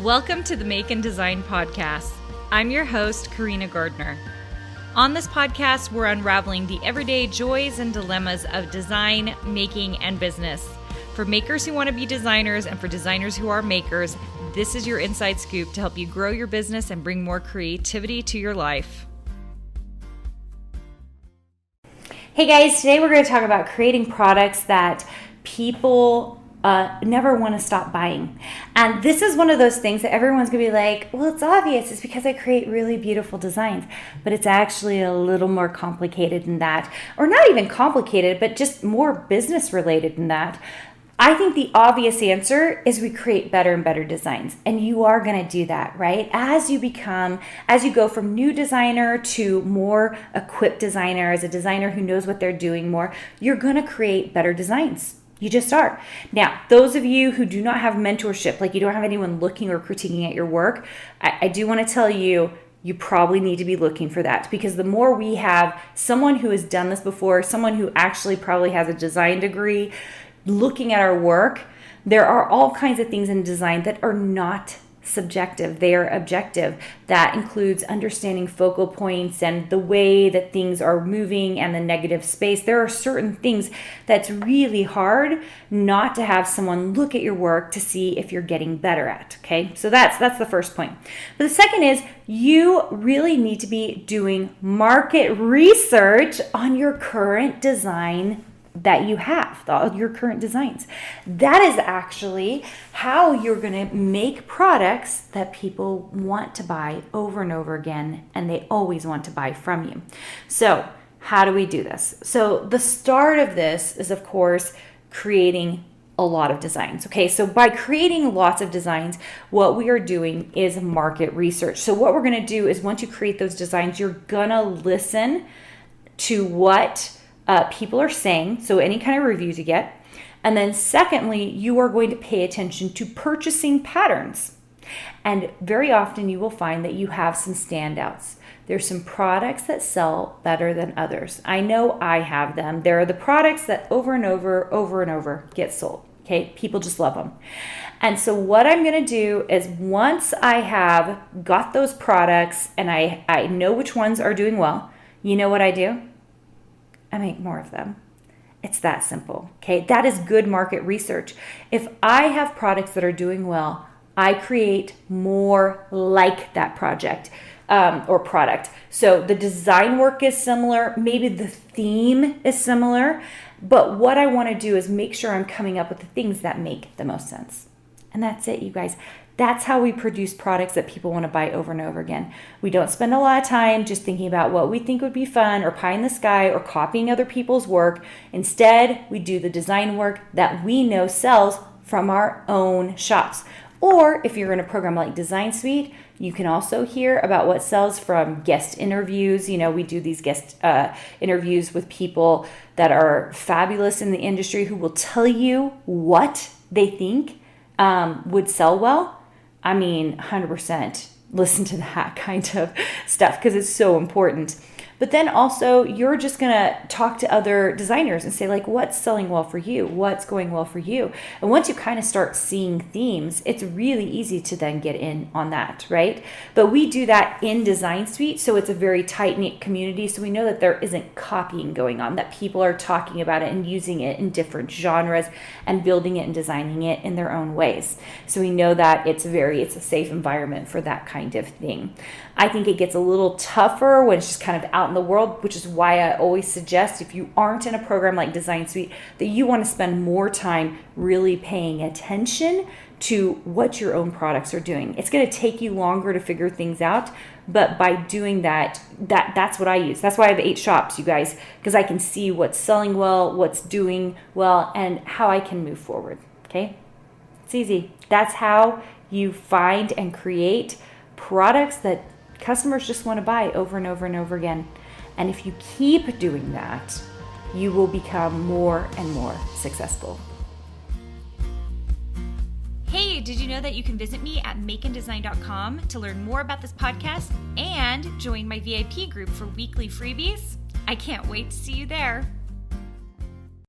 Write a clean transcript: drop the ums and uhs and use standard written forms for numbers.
Welcome to the Make and Design Podcast. I'm your host, Carina Gardner. On this podcast, we're unraveling the everyday joys and dilemmas of design, making, and business. For makers who want to be designers and for designers who are makers, this is your inside scoop to help you grow your business and bring more creativity to your life. Hey guys, today we're going to talk about creating products that people never want to stop buying. And this is one of those things that everyone's going to be like, well, it's obvious. It's because I create really beautiful designs. But it's actually a little more complicated than that. Or not even complicated, but just more business related than that. I think the obvious answer is we create better and better designs. And you are going to do that, right? As you go from new designer to more equipped designer, as a designer who knows what they're doing more, you're going to create better designs. You just are. Now, those of you who do not have mentorship, like you don't have anyone looking or critiquing at your work, I do want to tell you, you probably need to be looking for that, because the more we have someone who has done this before, someone who actually probably has a design degree, looking at our work, there are all kinds of things in design that are not subjective. They are objective. That includes understanding focal points and the way that things are moving and the negative space. There are certain things that's really hard not to have someone look at your work to see if you're getting better at. Okay, so that's the first point. But the second is you really need to be doing market research on your current design that you have, your current designs. That is actually how you're going to make products that people want to buy over and over again, and they always want to buy from you. So how do we do this? So the start of this is, of course, creating a lot of designs. Okay, so by creating lots of designs, what we are doing is market research. So what we're going to do is, once you create those designs, you're going to listen to what people are saying, so any kind of reviews you get. And then secondly, you are going to pay attention to purchasing patterns. And very often you will find that you have some standouts. There's some products that sell better than others. I know I have them. There are the products that over and over get sold. Okay, people just love them. And so what I'm going to do is, once I have got those products and I know which ones are doing well, you know what I do? I make more of them. It's that simple. Okay, that is good market research. If I have products that are doing well, I create more like that project or product. So the design work is similar, maybe the theme is similar, but what I want to do is make sure I'm coming up with the things that make the most sense. And that's it, you guys. That's how we produce products that people want to buy over and over again. We don't spend a lot of time just thinking about what we think would be fun or pie in the sky or copying other people's work. Instead, we do the design work that we know sells from our own shops. Or if you're in a program like Design Suite, you can also hear about what sells from guest interviews. You know, we do these guest interviews with people that are fabulous in the industry who will tell you what they think would sell well. I mean, 100% listen to that kind of stuff because it's so important. But then also, you're just going to talk to other designers and say, like, what's selling well for you? What's going well for you? And once you kind of start seeing themes, it's really easy to then get in on that, right? But we do that in Design Suite, so it's a very tight-knit community. So we know that there isn't copying going on, that people are talking about it and using it in different genres and building it and designing it in their own ways. So we know that it's a safe environment for that kind of thing. I think it gets a little tougher when it's just kind of out in the world, which is why I always suggest, if you aren't in a program like Design Suite, that you want to spend more time really paying attention to what your own products are doing. It's going to take you longer to figure things out, but by doing that's what I use. That's why I have 8 shops, you guys, because I can see what's selling well, what's doing well, and how I can move forward. Okay? It's easy. That's how you find and create products that customers just want to buy over and over and over again. And if you keep doing that, you will become more and more successful. Hey, did you know that you can visit me at makeanddesign.com to learn more about this podcast and join my VIP group for weekly freebies? I can't wait to see you there.